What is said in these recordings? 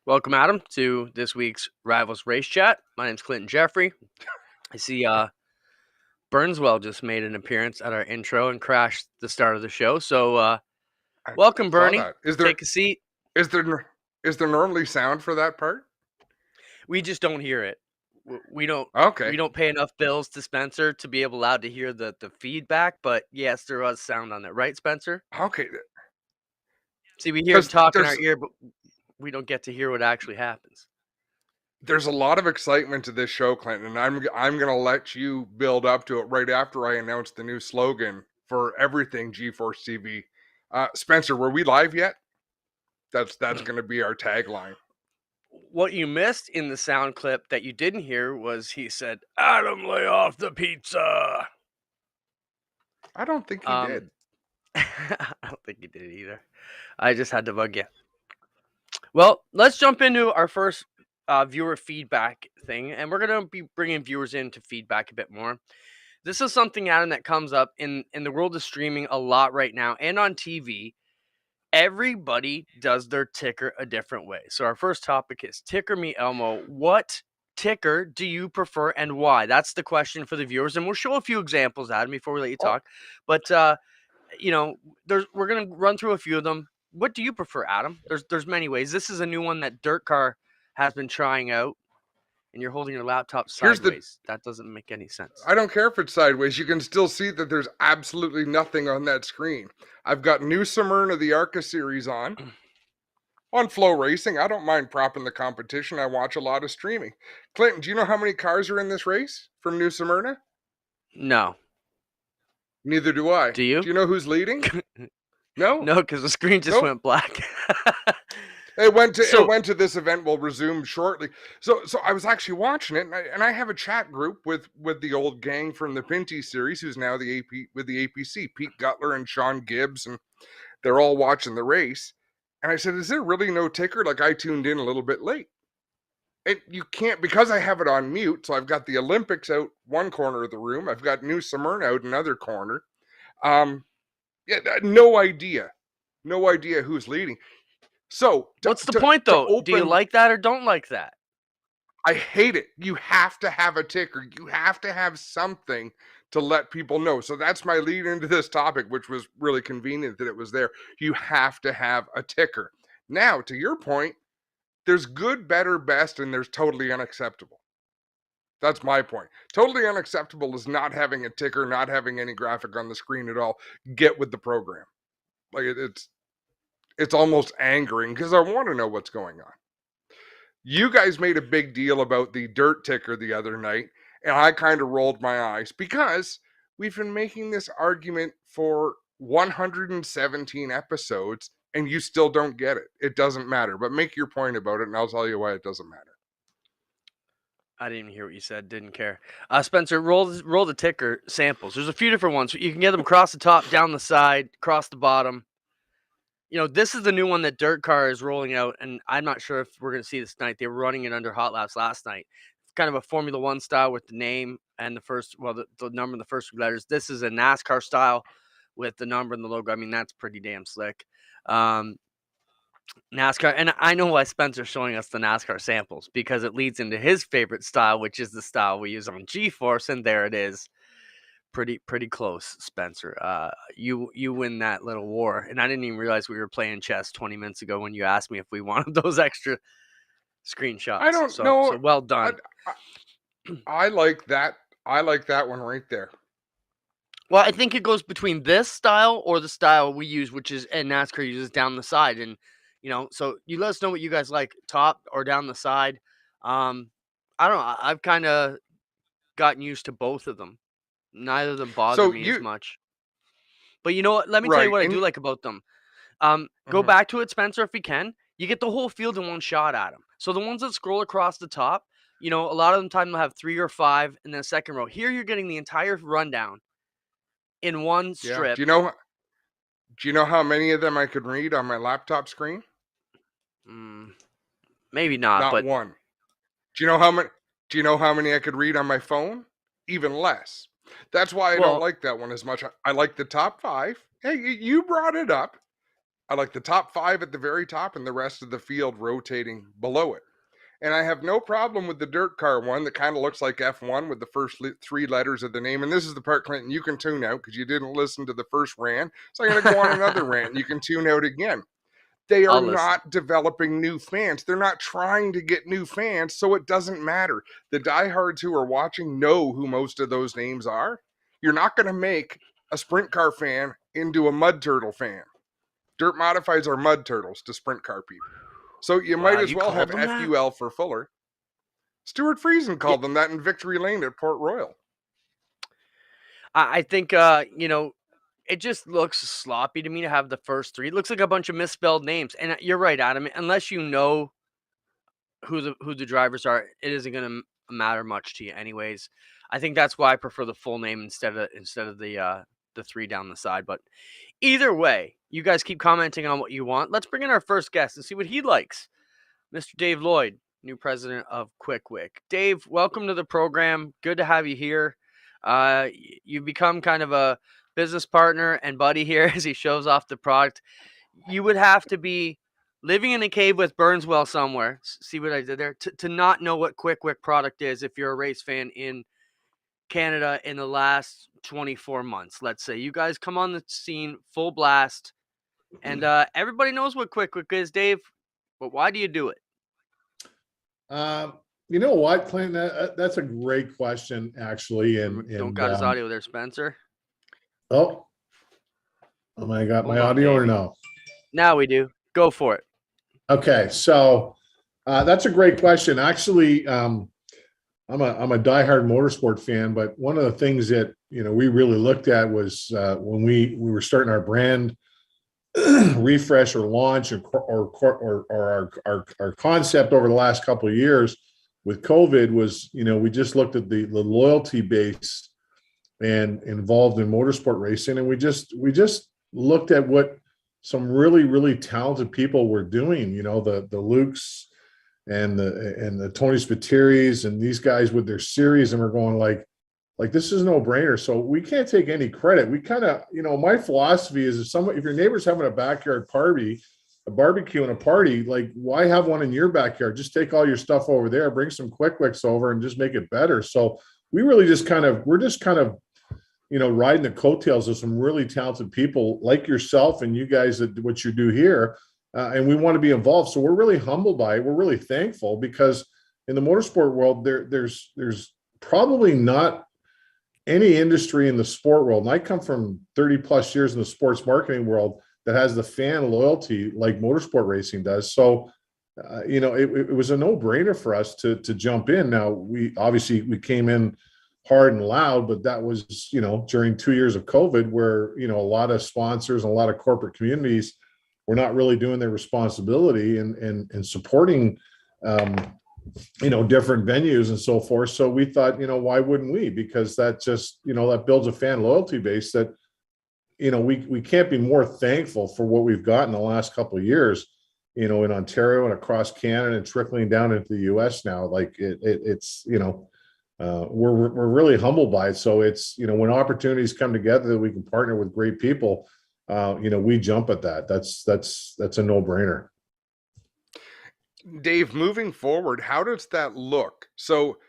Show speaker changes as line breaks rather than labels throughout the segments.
Welcome, Adam, to this week's Rivalz Race Chat. My name's Clinton Geoffrey. I see Burnswell just made an appearance at our intro and crashed the start of the show. So,
I
welcome,
saw
Bernie.
that. Is there
Take a seat.
is there nor- is there normally sound for that part?
We just don't hear it. We don't
Okay.
we don't pay enough bills to Spencer to be allowed to hear the feedback. But yes, there was sound on it, right, Spencer?
Okay.
See, we hear him
Because
talk in our ear, but we don't get to hear what actually happens.
there's a lot of excitement to this show, Clinton, and I'm gonna let you build up to it right after I announce the new slogan for everything G-Force TV. Spencer, were we live yet? That's gonna be our tagline.
What you missed in the sound clip that you didn't hear was he said, "Adam, lay off the pizza."
I don't think he
Um,
did.
I don't think he did either. I just had to bug you. Well, let's jump into our first viewer feedback thing, and we're gonna be bringing viewers in to feedback a bit more. This is something, Adam, that comes up in the world of streaming a lot right now and on TV. Everybody does their ticker a different way. So our first topic is Ticker Me Elmo. What ticker do you prefer and why? That's the question for the viewers, and we'll show a few examples, Adam, before we let you
Oh,
talk. But we're gonna run through a few of them. What do you prefer, Adam? There's many ways. This is a new one that Dirt Car has been trying out, and you're holding your laptop
here's the
sideways. That doesn't make any sense.
I don't care if it's sideways. You can still see that there's absolutely nothing on that screen. I've got New Smyrna, the ARCA series on Flow Racing. I don't mind propping the competition. I watch a lot of streaming. Clinton, do you know how many cars are in this race from New Smyrna?
No.
Neither do I.
Do you?
Do you know who's leading? No?
No, because the screen just
Nope.
went black.
It went
So
to this event. We'll resume shortly. So I was actually watching it, and I have a chat group with the old gang from the Pinty series, who's now the AP with the APC, Pete Gutler and Sean Gibbs, and they're all watching the race. And I said, "Is there really no ticker?" Like, I tuned in a little bit late. And you can't, because I have it on mute. So I've got the Olympics out one corner of the room. I've got New Smyrna out another corner. Um, yeah, no idea who's leading. So
what's the point,
to
though? Do you
open,
like that or don't like that?
I hate it. You have to have a ticker. You have to have something to let people know. So that's my lead into this topic, which was really convenient that it was there. You have to have a ticker. Now, to your point, there's good, better, best, and there's totally unacceptable. That's my point. Totally unacceptable is not having a ticker, not having any graphic on the screen at all. Get with the program. Like it's almost angering because I want to know what's going on. You guys made a big deal about the dirt ticker the other night, and I kind of rolled my eyes because we've been making this argument for 117 episodes and you still don't get it. It doesn't matter, but make your point about it and I'll tell you why it doesn't matter.
I didn't even hear what you said. Didn't care. Spencer, roll the ticker samples. There's a few different ones. You can get them across the top, down the side, across the bottom. This is the new one that Dirt Car is rolling out, and I'm not sure if we're going to see this tonight. They were running it under Hot Laps last night. It's kind of a Formula One style with the name and the number and the first three letters. This is a NASCAR style with the number and the logo. I mean, that's pretty damn slick. NASCAR, and I know why Spencer's showing us the NASCAR samples, because it leads into his favorite style, which is the style we use on G-Force, and there it is. Pretty close, Spencer. You win that little war, and I didn't even realize we were playing chess 20 minutes ago when you asked me if we wanted those extra screenshots.
I don't
So
know.
well done.
I like that. I like that one right there.
Well, I think it goes between this style or the style we use, which is and NASCAR uses down the side, and so you let us know what you guys like, top or down the side. I don't know. I've kind of gotten used to both of them. Neither of them bother
So
me as
you
much. But you know what? Let me tell you
right
what I do
and
like about them. Go
mhm.
back to it, Spencer, if you can. You get the whole field in one shot at them. So the ones that scroll across the top, a lot of them time they'll have 3 or 5 in the second row. Here you're getting the entire rundown in one
Yeah.
strip.
Do you know how many of them I could read on my laptop screen?
Maybe not,
Not
but
one. Do you know how many? Do you know how many I could read on my phone? Even less. That's why I don't
well,
like that one as much. I like the top five. Hey, you brought it up. I like the top 5 at the very top and the rest of the field rotating below it. And I have no problem with the dirt car one that kind of looks like F1 with the first 3 letters of the name. And this is the part, Clinton, you can tune out because you didn't listen to the first rant. So I'm going to go on another rant. You can tune out again. They are
I'll listen.
not developing new fans. They're not trying to get new fans, so it doesn't matter. The diehards who are watching know who most of those names are. You're not going to make a sprint car fan into a mud turtle fan. Dirt modifieds are mud turtles to sprint car people. So you might as well have FUL for Fuller. Stuart Friesen called them that in Victory Lane at Port Royal.
I think, it just looks sloppy to me to have the first 3. It looks like a bunch of misspelled names. And you're right, Adam. Unless you know who the drivers are, it isn't going to matter much to you anyways. I think that's why I prefer the full name instead of the 3 down the side. But either way, you guys keep commenting on what you want. Let's bring in our first guest and see what he likes. Mr. Dave Lloyd, new president of QuickWick. Dave, welcome to the program. Good to have you here. You've become kind of a business partner and buddy here as he shows off the product. You would have to be living in a cave with Burnswell somewhere. See what I did there? To not know what QuickWick product is if you're a race fan in Canada in the last 24 months. Let's say you guys come on the scene full blast, and everybody knows what QuickWick is, Dave. But why do you do it?
You know what, Clinton? That's a great question, actually. And
don't got his audio there, Spencer.
Oh, I got my audio or no?
Now we do. Go for it.
Okay, so that's a great question. Actually, I'm a diehard motorsport fan, but one of the things that we really looked at was when we were starting our brand refresh or launch or our concept over the last couple of years with COVID was, we just looked at the loyalty base and involved in motorsport racing. And we just looked at what some really, really talented people were doing, the Lukes and the Tony Spitiris and these guys with their series. And we're going like this is no brainer. So we can't take any credit. We kind of, my philosophy is if your neighbor's having a backyard party, a barbecue and a party, like why have one in your backyard? Just take all your stuff over there, bring some QuickWicks over and just make it better. So we really we're just kind of, riding the coattails of some really talented people like yourself and you guys that what you do here. And we want to be involved. So we're really humbled by it. We're really thankful because in the motorsport world, there's probably not any industry in the sport world, and I come from 30 plus years in the sports marketing world, that has the fan loyalty like motorsport racing does. So, it was a no-brainer for us to jump in. Now, we came in hard and loud, but that was, during 2 years of COVID where, a lot of sponsors and a lot of corporate communities were not really doing their responsibility and supporting different venues and so forth. So we thought, why wouldn't we? Because that just, that builds a fan loyalty base that, we can't be more thankful for what we've got in the last couple of years, in Ontario and across Canada and trickling down into the US now. Like it's, we're really humbled by it. So it's, when opportunities come together that we can partner with great people, we jump at that. That's a no-brainer.
Dave, moving forward, how does that look? So,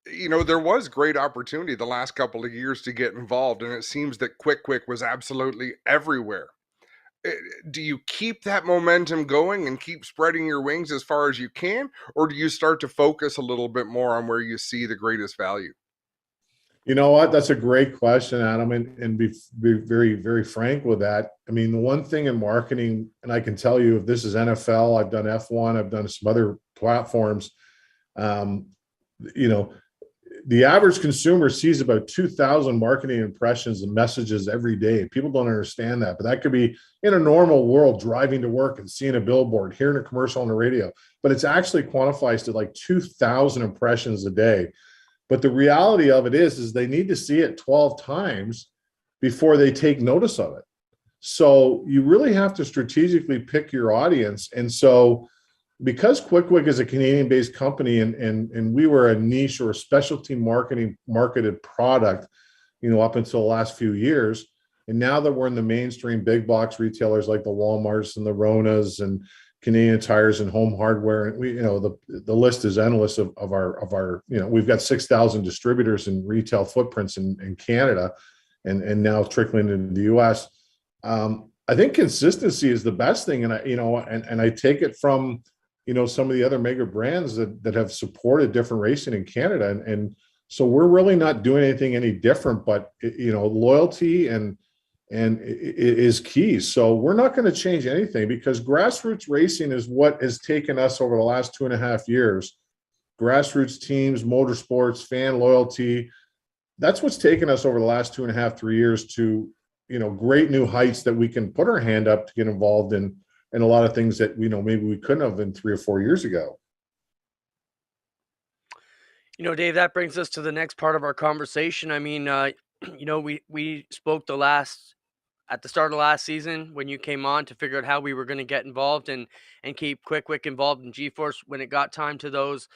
there was great opportunity the last couple of years to get involved, and it seems that QuickWick was absolutely everywhere. Do you keep that momentum going and keep spreading your wings as far as you can, or do you start to focus a little bit more on where you see the greatest value?
You know what? That's a great question, Adam, and be very, very frank with that. I mean, the one thing in marketing, and I can tell you, if this is NFL, I've done F1, I've done some other platforms, the average consumer sees about 2,000 marketing impressions and messages every day. People don't understand that, but that could be in a normal world, driving to work and seeing a billboard, hearing a commercial on the radio, but it's actually quantifies to like 2,000 impressions a day. But the reality of it is they need to see it 12 times before they take notice of it. So you really have to strategically pick your audience. And so because QuickWick is a Canadian-based company and we were a niche or a specialty marketed product, up until the last few years, And now that we're in the mainstream big box retailers like the Walmarts and the Ronas and Canadian Tires and Home Hardware, and we, the list is endless of our, we've got 6,000 distributors and retail footprints in Canada, and now trickling into the U.S. I think consistency is the best thing, and I take it from some of the other mega brands that have supported different racing in Canada, and so we're really not doing anything any different, but loyalty and is key. So we're not going to change anything, because grassroots racing is what has taken us over the last 2.5 years. Grassroots teams, motorsports, fan loyalty, that's what's taken us over the last 2.5, 3 years to great new heights that we can put our hand up to get involved in a lot of things that maybe we couldn't have in 3 or 4 years ago.
Dave, that brings us to the next part of our conversation. I mean, we spoke at the start of last season when you came on to figure out how we were going to get involved and keep Quick Wick involved in G-Force. When it got time to those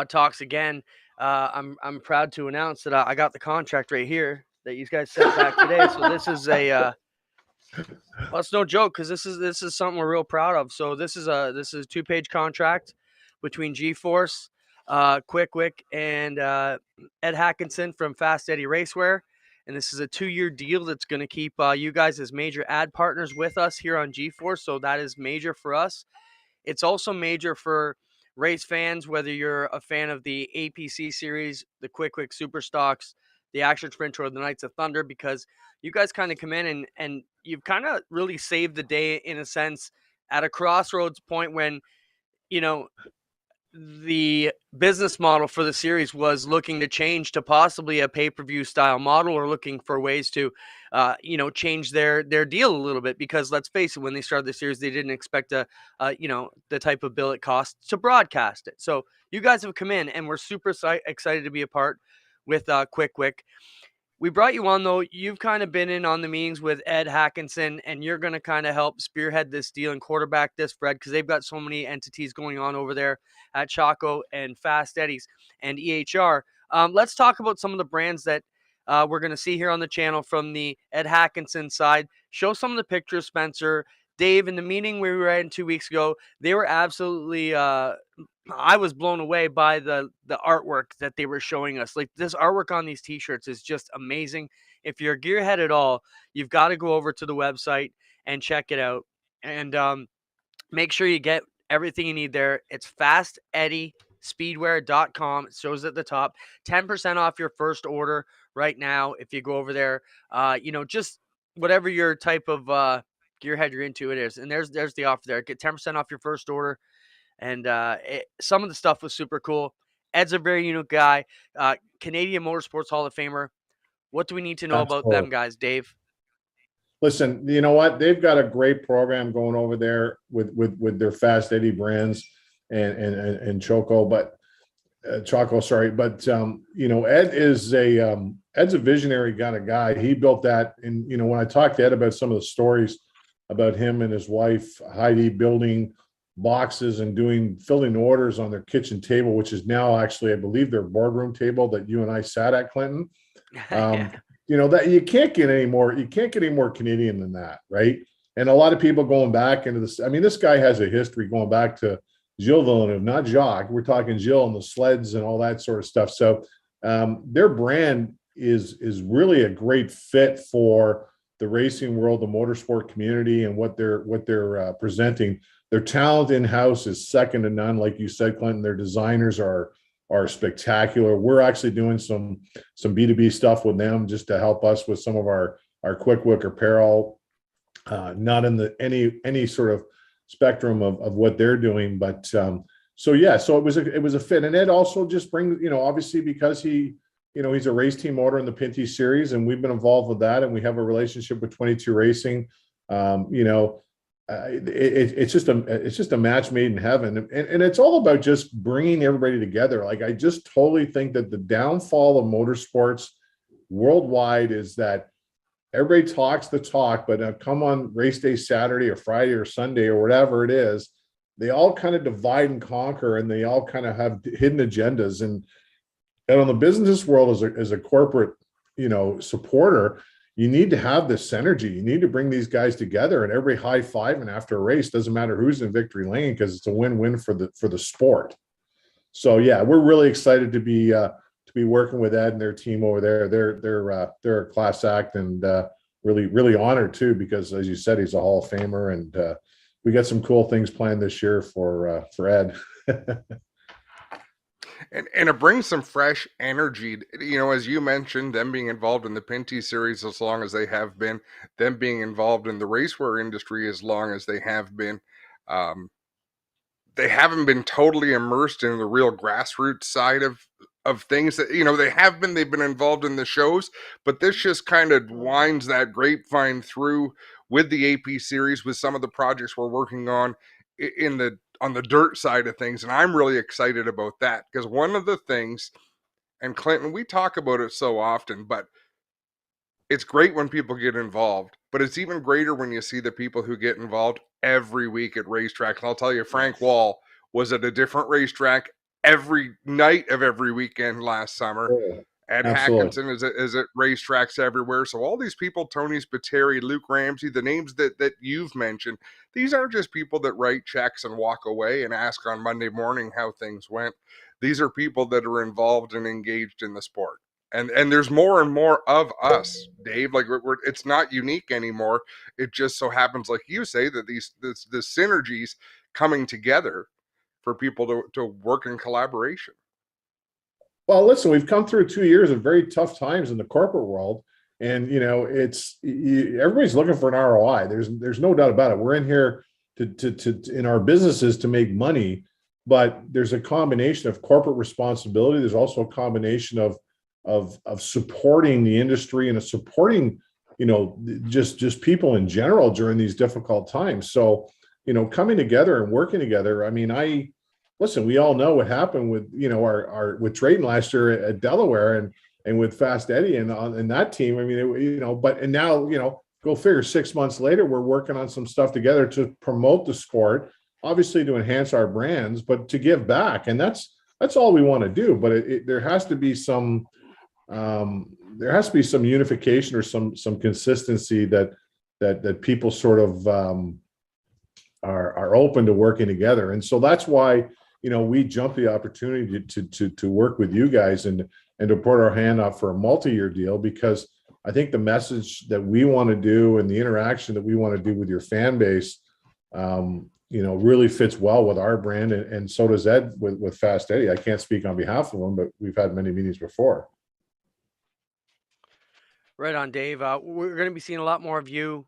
talks again, I'm proud to announce that I got the contract right here that you guys sent back today. So this is well, it's no joke, because this is something we're real proud of. So this is a 2-page contract between G-Force, Quick Wick, and Ed Hackinson from Fast Eddie Racewear. And this is a 2-year deal that's going to keep you guys as major ad partners with us here on G-Force. So that is major for us. It's also major for race fans, whether you're a fan of the APC series, the Quick Wick Super Stocks, the Action Sprint, or the Knights of Thunder, because you guys kind of come in and you've kind of really saved the day, in a sense, at a crossroads point when, the business model for the series was looking to change to possibly a pay-per-view style model, or looking for ways to, change their deal a little bit, because let's face it, when they started the series, they didn't expect the type of bill it costs to broadcast it. So you guys have come in, and we're super excited to be a part with Quick Wick. We brought you on, though. You've kind of been in on the meetings with Ed Hackinson, and you're going to kind of help spearhead this deal and quarterback this, Fred, because they've got so many entities going on over there at Chaco and Fast Eddie's and EHR. Let's talk about some of the brands that we're going to see here on the channel from the Ed Hackinson side. Show some of the pictures, Spencer. Dave, in the meeting we were in 2 weeks ago, they were absolutely I was blown away by the artwork that they were showing us. Like, this artwork on these t-shirts is just amazing. If you're a gearhead at all, you've got to go over to the website and check it out, and make sure you get everything you need there. It's fasteddiespeedwear.com. It shows at the top. 10% off your first order right now if you go over there. Just whatever your type of gearhead you're into, it is. And there's the offer there. Get 10% off your first order. And some of the stuff was super cool. Ed's a very unique guy. Canadian Motorsports Hall of Famer. What do we need to know about them guys, Dave?
Listen, you know what? They've got a great program going over there with their Fast Eddie brands and Choco, but Choco, sorry. But Ed is Ed's a visionary kind of guy. He built that. And when I talked to Ed about some of the stories about him and his wife Heidi building boxes and filling orders on their kitchen table, which is now actually, I believe, their boardroom table that you and I sat at, Clinton. Yeah. That you can't get any more Canadian than that, right? And a lot of people going back into this. I mean, this guy has a history going back to Gilles Villeneuve, not Jacques. We're talking Gilles and the sleds and all that sort of stuff. So their brand is really a great fit for the racing world, the motorsport community, and what they're presenting. Their talent in-house is second to none. Like you said, Clinton, their designers are spectacular. We're actually doing some B2B stuff with them just to help us with some of our Quick Wick apparel, not in any sort of spectrum of what they're doing. But so it was a fit. And Ed also just brings, obviously, because he's a race team owner in the Pinty series, and we've been involved with that, and we have a relationship with 22 Racing. It's just a match made in heaven, and it's all about just bringing everybody together. Like, I just totally think that the downfall of motorsports worldwide is that everybody talks the talk, but come on race day Saturday or Friday or Sunday or whatever it is, they all kind of divide and conquer, and they all kind of have hidden agendas. And on the business world, as a corporate supporter, you need to have this synergy. You need to bring these guys together, and every high five and after a race, doesn't matter who's in victory lane, because it's a win-win for the sport. So yeah, we're really excited to be working with Ed and their team over there. They're a class act, and really honored too, because as you said, he's a Hall of Famer, and we got some cool things planned this year for Ed.
And it brings some fresh energy, as you mentioned, them being involved in the Pinty series as long as they have been, them being involved in the racewear industry as long as they have been. They haven't been totally immersed in the real grassroots side of things that, they've been involved in the shows, but this just kind of winds that grapevine through with the AP series, with some of the projects we're working on on the dirt side of things. And I'm really excited about that, because one of the things, and Clinton, we talk about it so often, but it's great when people get involved, but it's even greater when you see the people who get involved every week at racetracks. And I'll tell you, Frank Wall was at a different racetrack every night of every weekend last summer. Ed Hackinson is at racetracks everywhere. So all these people, Tony Spiteri, Luke Ramsey, the names that you've mentioned, these aren't just people that write checks and walk away and ask on Monday morning how things went. These are people that are involved and engaged in the sport. And there's more and more of us, Dave. Like it's not unique anymore. It just so happens, like you say, that the synergies coming together for people to work in collaboration.
Well, listen, we've come through 2 years of very tough times in the corporate world, and everybody's looking for an ROI. There's no doubt about it. We're in here to in our businesses to make money, but there's a combination of corporate responsibility. There's also a combination of supporting the industry and supporting, just people in general during these difficult times. So, coming together and working together. I mean, listen, we all know what happened with, with Drayton last year at Delaware and with Fast Eddie and that team. I mean, and now, go figure, 6 months later, we're working on some stuff together to promote the sport, obviously to enhance our brands, but to give back. And that's all we want to do. But there has to be some unification or some consistency that people sort of are open to working together. And so that's why, we jumped the opportunity to work with you guys and to put our hand up for a multi-year deal, because I think the message that we want to do and the interaction that we want to do with your fan base, really fits well with our brand, and so does Ed with Fast Eddie. I can't speak on behalf of him, but we've had many meetings before.
Right on, Dave. We're going to be seeing a lot more of you.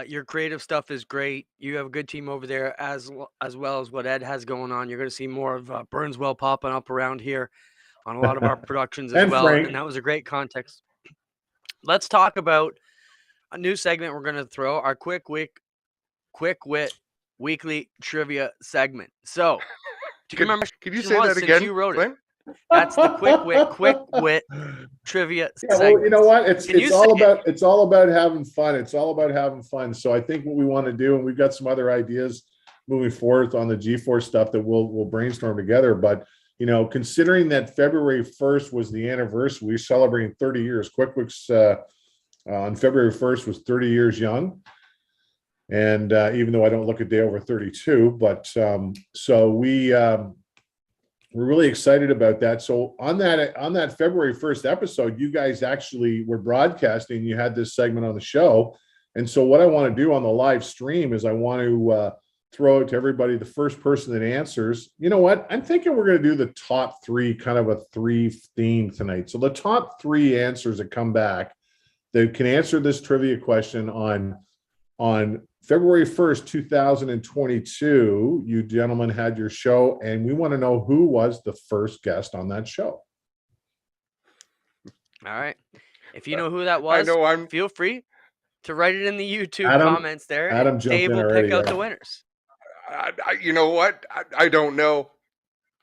Your creative stuff is great. You have a good team over there, as well as what Ed has going on. You're going to see more of Burnswell popping up around here on a lot of our productions as well. Frank. And that was a great context. Let's talk about a new segment we're going to throw, our Quick Wit Weekly Trivia segment. So, do you remember?
Could you say that again?
You wrote it. That's the Quick Wit Trivia segment.
Well, you know what? It's all about having fun. It's all about having fun. So I think what we want to do, and we've got some other ideas moving forward on the G4 stuff that we'll brainstorm together. But considering that February 1st was the anniversary, we're celebrating 30 years. Quick Wits on February 1st was 30 years young. And even though I don't look a day over 32, but so we're really excited about that. So on that February 1st episode, you guys actually were broadcasting. You had this segment on the show. And so what I want to do on the live stream is I want to throw it to everybody. The first person that answers, you know what? I'm thinking we're going to do the top three, kind of a three theme tonight. So the top three answers that come back that can answer this trivia question on February 1st, 2022, you gentlemen had your show, and we want to know who was the first guest on that show.
All right. If you know who that was, feel free to write it in the YouTube comments there.
Adam jumped
Dave
in
will
already,
pick out the winners.
You know what? I don't know.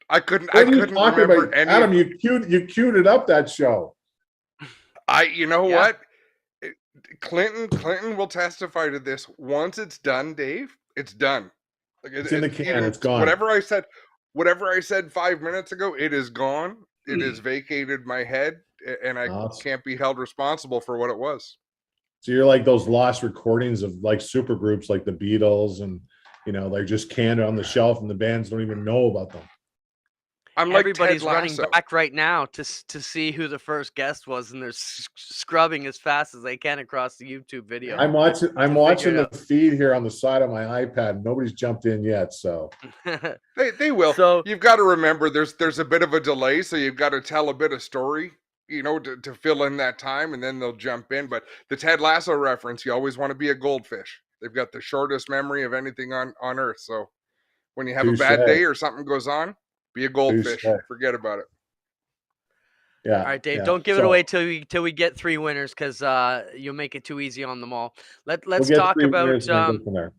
I couldn't remember any.
Adam, you queued it up, that show.
What? Clinton will testify to this. Once it's done, Dave, it's done. Like
it's in the can. It's gone.
Whatever I said 5 minutes ago, it is gone. It has vacated my head, and I can't be held responsible for what it was.
So you're like those lost recordings of like super groups like the Beatles, and they're just canned on the shelf and the bands don't even know about them.
I'm like
Everybody's
Ted
running
Lasso.
back right now to see who the first guest was, and they're scrubbing as fast as they can across the YouTube video.
I'm watching
figure
the feed here on the side of my iPad. Nobody's jumped in yet, so
They will.
So
You've got to remember there's a bit of a delay, so you've got to tell a bit of story, to fill in that time, and then they'll jump in. But the Ted Lasso reference, you always want to be a goldfish. They've got the shortest memory of anything on Earth. So when you have a bad
Touche.
day or something goes on, be a goldfish.
Touche.
Forget about it.
Yeah.
all right, Dave,
yeah.
don't give it
So
away till we get 3 winners, because you'll make it too easy on them all. Let's
we'll get
talk
3
about
winners and then go from there.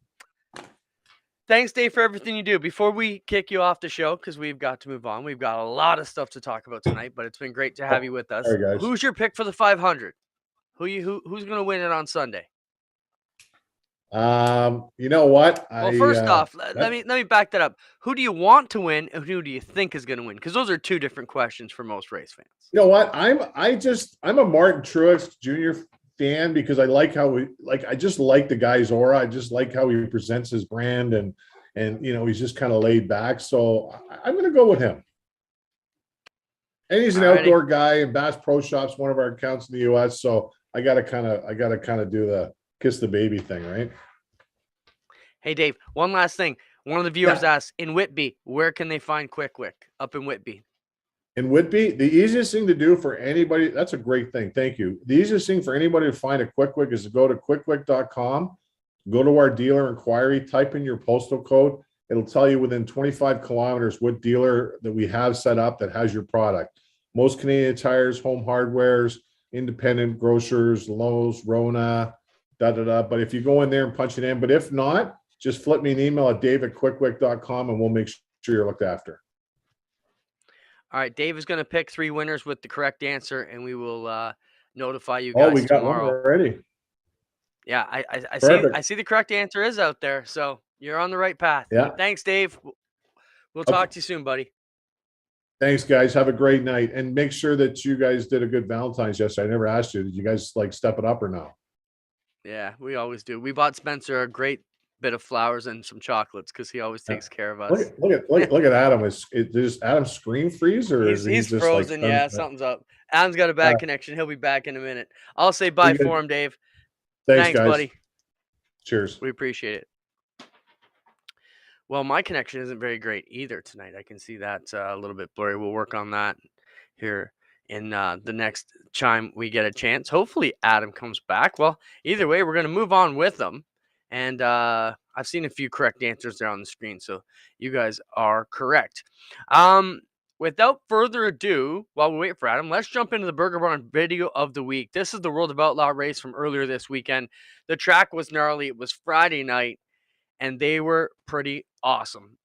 thanks, Dave, for everything you do. Before we kick you off the show, because we've got to move on, we've got a lot of stuff to talk about tonight, but it's been great to have you with us.
All right, guys.
Who's your pick for the 500? Who's going to win it on Sunday?
You know what?
Well, first off, let me back that up. Who do you want to win, and who do you think is going to win? Because those are 2 different questions for most race fans.
You know what? I'm a Martin Truex Jr. fan because I like how I just like the guy's aura. I just like how he presents his brand, and he's just kind of laid back. So I'm going to go with him. And he's an outdoor guy, and Bass Pro Shop's one of our accounts in the U.S. So I gotta kind of do the kiss the baby thing, right?
Hey, Dave, one last thing. One of the viewers asked, in Whitby, where can they find Quick Wick up in Whitby?
In Whitby, the easiest thing to do for anybody, that's a great thing. Thank you. The easiest thing for anybody to find a Quick Wick is to go to quickwick.com, go to our dealer inquiry, type in your postal code. It'll tell you within 25 kilometers what dealer that we have set up that has your product. Most Canadian Tires, Home Hardwares, independent grocers, Lowe's, Rona, But if you go in there and punch it in, but if not, just flip me an email at dave@quickwick.com and we'll make sure you're looked after.
All right, Dave is going to pick 3 winners with the correct answer, and we will notify you guys
we got
tomorrow.
one already.
Yeah, I see the correct answer is out there, so you're on the right path.
Yeah.
Thanks, Dave. We'll talk to you soon, buddy.
Thanks, guys. Have a great night, and make sure that you guys did a good Valentine's yesterday. I never asked you. Did you guys step it up or no?
Yeah, we always do. We bought Spencer a great bit of flowers and some chocolates because he always takes care of us.
Look at Adam. Does Adam screen freeze or
he's
just
frozen? Yeah, something's up. Adam's got a bad connection. He'll be back in a minute. I'll say bye for him, Dave.
Thanks, guys.
buddy.
Cheers.
We appreciate it. Well, my connection isn't very great either tonight. I can see that a little bit blurry. We'll work on that here in the next time we get a chance. Hopefully Adam comes back. Well, either way, we're going to move on with them. And I've seen a few correct answers there on the screen, so you guys are correct. Without further ado, while we wait for Adam, let's jump into the Burger Barn video of the week. This is the World of Outlaw race from earlier this weekend. The track was gnarly. It was Friday night, and they were pretty awesome.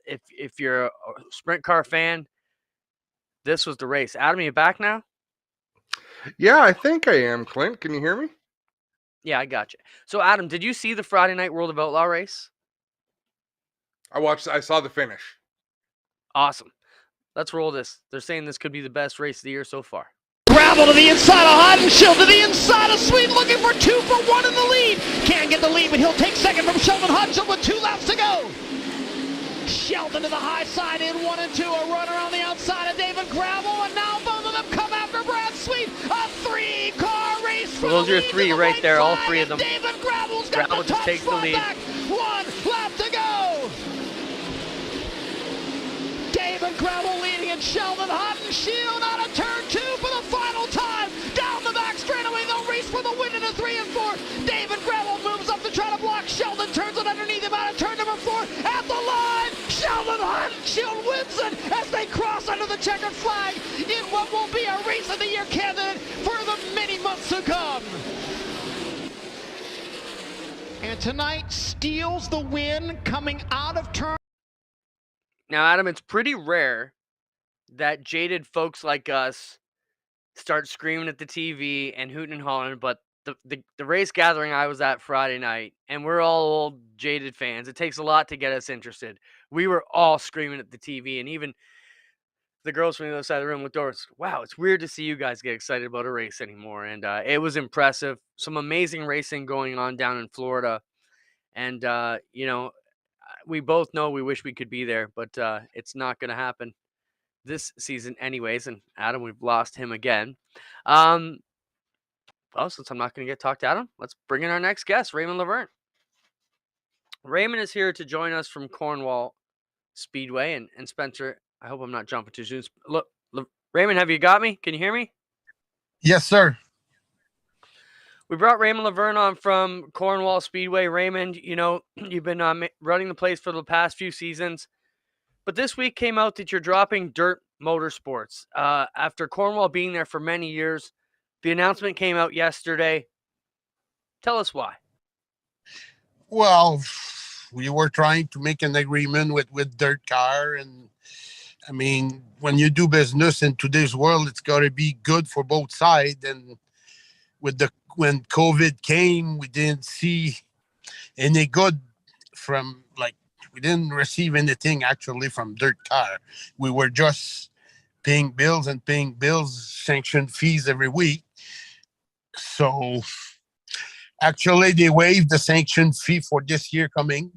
If you're a sprint car fan, this was the race. Adam, are you back now?
Yeah, I think I am, Clint. Can you hear me?
Yeah, I got you. So, Adam, did you see the Friday night World of Outlaw race?
I saw the finish.
Awesome. Let's roll this. They're saying this could be the best race of the year so far.
Gravel to the inside of Hodenshield, to the inside of Sweet, looking for 2 for 1 in the lead. Can't get the lead, but he'll take second from Sheldon Hodenshield with 2 laps to go. Sheldon to the high side in 1 and 2. A runner on the outside of David Gravel, and now both of them come after Brad Sweet. A 3-car race.
So those are your 3 right there, all 3 of them.
David Gravel's got
Gravel just takes the lead.
back. 1 lap to go. David Gravel leading, and Sheldon Hodenshield out of turn 2 for the final time. Down the back straightaway, they'll race for the win in a 3 and 4. David Gravel moves up to try to block. Sheldon turns it underneath him out of turn number 4. At the line, Sheldon Hodenshield wins it as they cross under the checkered flag in what will be a race of the year candidate for the many months to come. And tonight steals the win coming out of turn.
Now, Adam, it's pretty rare that jaded folks like us start screaming at the TV and hooting and hollering, but the race gathering I was at Friday night, and we're all old jaded fans. It takes a lot to get us interested. We were all screaming at the TV, and even the girls from the other side of the room looked over. Wow, it's weird to see you guys get excited about a race anymore. And it was impressive. Some amazing racing going on down in Florida. And, we both know we wish we could be there, but it's not going to happen this season anyways. And Adam, we've lost him again. Well, since I'm not going to get talked to Adam, let's bring in our next guest, Raymond Lavergne. Raymond is here to join us from Cornwall Speedway. And Spencer, I hope I'm not jumping too soon. Look, Raymond, have you got me? Can you hear me?
Yes, sir.
We brought Raymond Lavergne on from Cornwall Speedway. Raymond, you've been running the place for the past few seasons, but this week came out that you're dropping Dirt Motorsports. After Cornwall being there for many years, the announcement came out yesterday. Tell us why.
Well, we were trying to make an agreement with Dirt Car, and I mean, when you do business in today's world, it's got to be good for both sides. And when COVID came, we didn't see any good from, like, we didn't receive anything actually from Dirt Car. We were just paying bills, sanction fees every week. So actually they waived the sanction fee for this year coming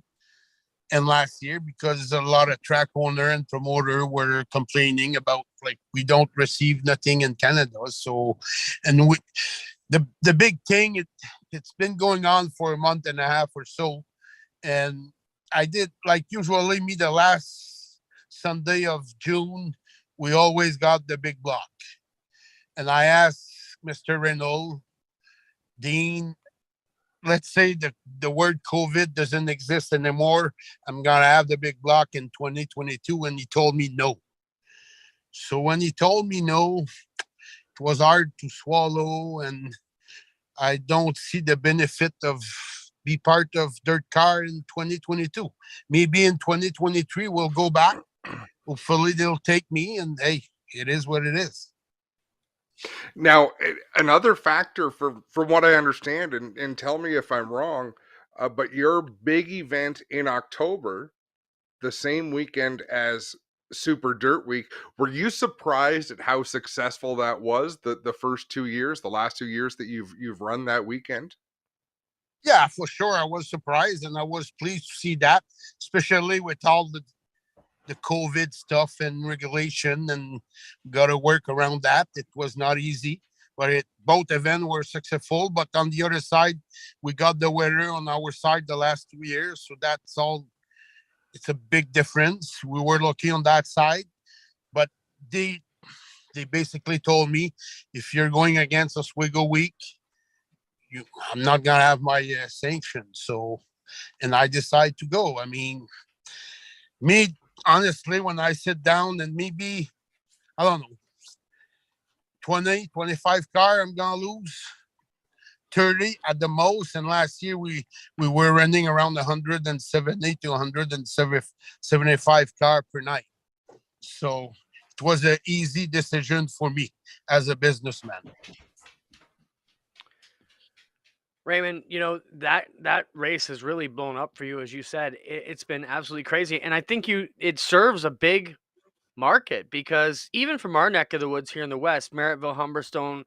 and last year, because a lot of track owner and promoter were complaining about, like, we don't receive nothing in Canada. So, and the big thing, it's been going on for a month and a half or so. And I did, like, usually me, the last Sunday of June, we always got the big block. And I asked Mr. Reynolds, Dean, let's say the word COVID doesn't exist anymore, I'm going to have the big block in 2022. And he told me no. So when he told me no, it was hard to swallow. And I don't see the benefit of be part of Dirt Car in 2022. Maybe in 2023, we'll go back. Hopefully they'll take me, and hey, it is what it is.
Now, another factor, from what I understand, and tell me if I'm wrong, but your big event in October, the same weekend as Super Dirt Week, were you surprised at how successful that was? The first 2 years, the last 2 years that you've run that weekend?
Yeah, for sure. I was surprised, and I was pleased to see that, especially with all the COVID stuff and regulation, and got to work around that. It was not easy, but both events were successful. But on the other side, we got the weather on our side the last 2 years. So that's all. It's a big difference. We were lucky on that side, but they basically told me, if you're going against Oswego week, I'm not going to have my sanction. So, and I decided to go. I mean, me, honestly, when I sit down and maybe, I don't know, 20, 25 car, I'm going to lose 30 at the most. And last year we were running around 170 to 175 car per night. So it was an easy decision for me as a businessman.
Raymond, that race has really blown up for you, as you said. It's been absolutely crazy, and I think it serves a big market, because even from our neck of the woods here in the West, Merrittville, Humberstone,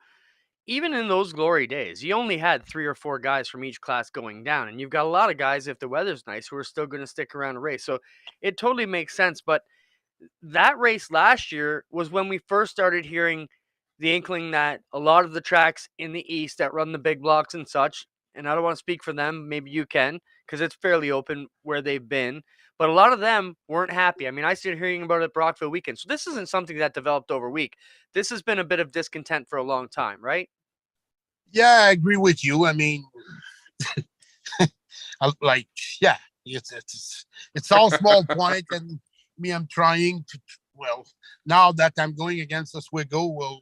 even in those glory days, you only had 3 or 4 guys from each class going down, and you've got a lot of guys, if the weather's nice, who are still going to stick around a race. So it totally makes sense. But that race last year was when we first started hearing the inkling that a lot of the tracks in the East that run the big blocks and such, and I don't want to speak for them, maybe you can, because it's fairly open where they've been, but a lot of them weren't happy. I mean, I started hearing about it at Brockville weekend. So this isn't something that developed over a week. This has been a bit of discontent for a long time, right?
Yeah, I agree with you. I mean, it's all small point, and me, I'm trying to, well, now that I'm going against Oswego,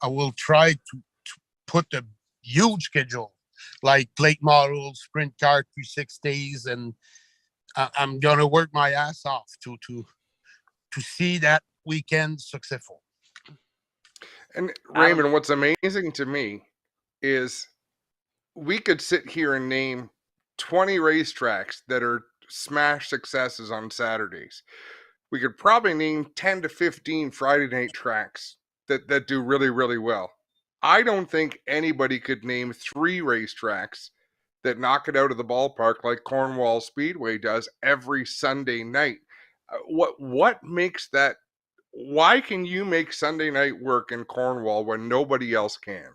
I will try to put a huge schedule, like late models, sprint car 360s, and I'm going to work my ass off to see that weekend successful.
And Raymond, what's amazing to me is we could sit here and name 20 racetracks that are smash successes on Saturdays. we could probably name 10 to 15 Friday night tracks that do really, really well. I don't think anybody could name 3 racetracks that knock it out of the ballpark like Cornwall Speedway does every Sunday night. What makes that? Why can you make Sunday night work in Cornwall when nobody else can?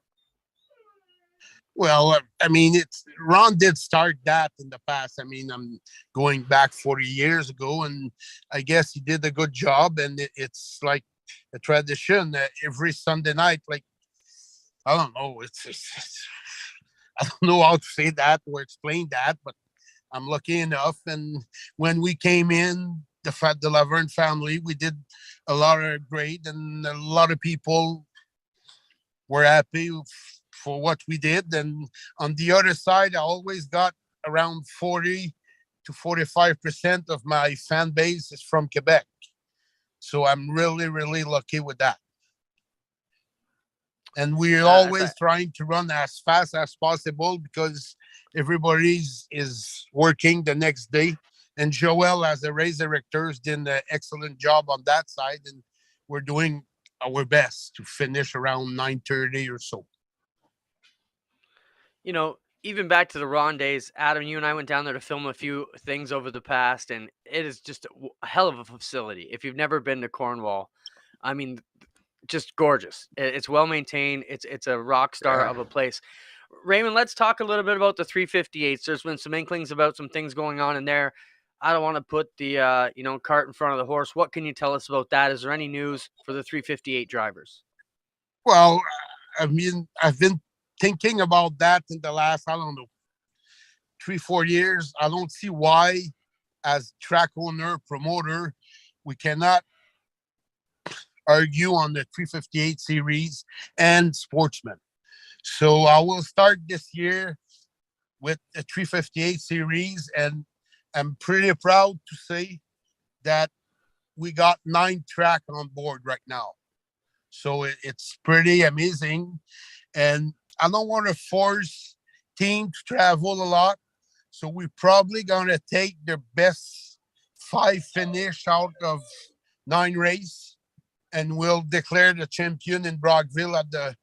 Well, I mean, Ron did start that in the past. I mean, I'm going back 40 years ago, and I guess he did a good job. And it's like a tradition that every Sunday night, like, I don't know, I don't know how to say that or explain that, but I'm lucky enough. And when we came in, the Lavergne family, we did a lot of great, and a lot of people were happy for what we did. And on the other side, I always got around 40 to 45% of my fan base is from Quebec. So I'm really, really lucky with that. And we're always trying to run as fast as possible because everybody is working the next day. And Joel, as a race director, did an excellent job on that side. And we're doing our best to finish around 9:30 or so.
You know, even back to the Ron days, Adam, you and I went down there to film a few things over the past, and it is just a hell of a facility. If you've never been to Cornwall, I mean, just gorgeous. It's well maintained. It's a rock star of a place. Raymond, let's talk a little bit about the 358s. There's been some inklings about some things going on in there. I don't want to put the cart in front of the horse. What can you tell us about that? Is there any news for the 358 drivers?
Well, I mean, I've been thinking about that in the last, I don't know, 3-4 years. I don't see why, as track owner, promoter, we cannot argue on the 358 series and sportsman. So I will start this year with the 358 series, and I'm pretty proud to say that we got 9 track on board right now. So it's pretty amazing. And I don't want to force team to travel a lot. So we're probably going to take the best 5 finish out of 9 race, and we'll declare the champion in Brockville at the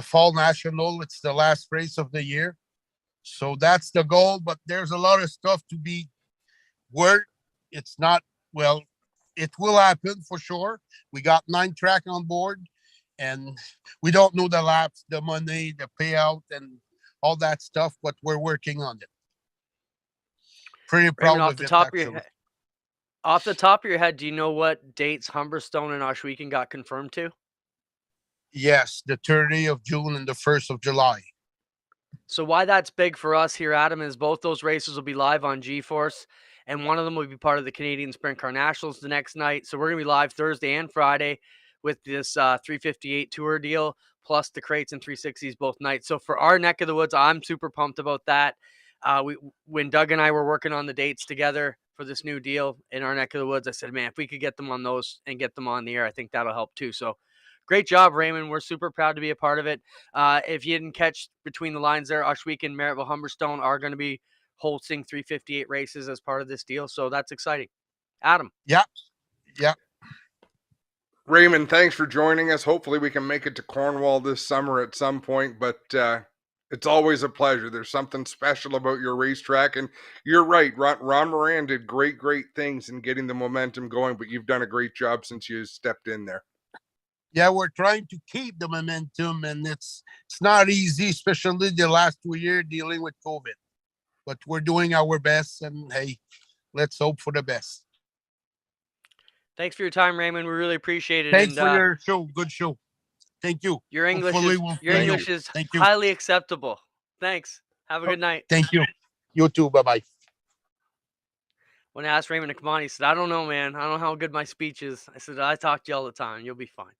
Fall National. It's the last race of the year. So that's the goal, but there's a lot of stuff to be worked. It's not, well, it will happen for sure. We got 9 track on board, and we don't know the laps, the money, the payout, and all that stuff, but we're working on it. Pretty proud
Raymond,
of it, actually.
Off the top of your head, do you know what dates Humberstone and Ohsweken got confirmed to?
Yes, the 30th of June and the 1st of July.
So why that's big for us here, Adam, is both those races will be live on G-Force, and one of them will be part of the Canadian Sprint Car Nationals the next night. So we're going to be live Thursday and Friday with this 358 tour deal, plus the crates and 360s both nights. So for our neck of the woods, I'm super pumped about that. When Doug and I were working on the dates together for this new deal in our neck of the woods, I said, man, if we could get them on those and get them on the air, I think that'll help too. So great job, Raymond. We're super proud to be a part of it. If you didn't catch between the lines there, Ohsweken, Merrittville, Humberstone are going to be hosting 358 races as part of this deal. So that's exciting. Adam.
Yeah.
Raymond, thanks for joining us. Hopefully we can make it to Cornwall this summer at some point, but it's always a pleasure. There's something special about your racetrack, and you're right. Ron Moran did great things in getting the momentum going, but you've done a great job since you stepped in there.
Yeah, we're trying to keep the momentum, and it's not easy, especially the last 2 years dealing with COVID. But we're doing our best, and hey, let's hope for the best.
Thanks for your time, Raymond. We really appreciate it.
Thanks for your show. Good show. Thank you.
Your English is highly acceptable. Thanks. Have a good night.
Thank you. You too. Bye-bye.
When I asked Raymond to come on, he said, I don't know, man. I don't know how good my speech is. I said, I talk to you all the time. You'll be fine.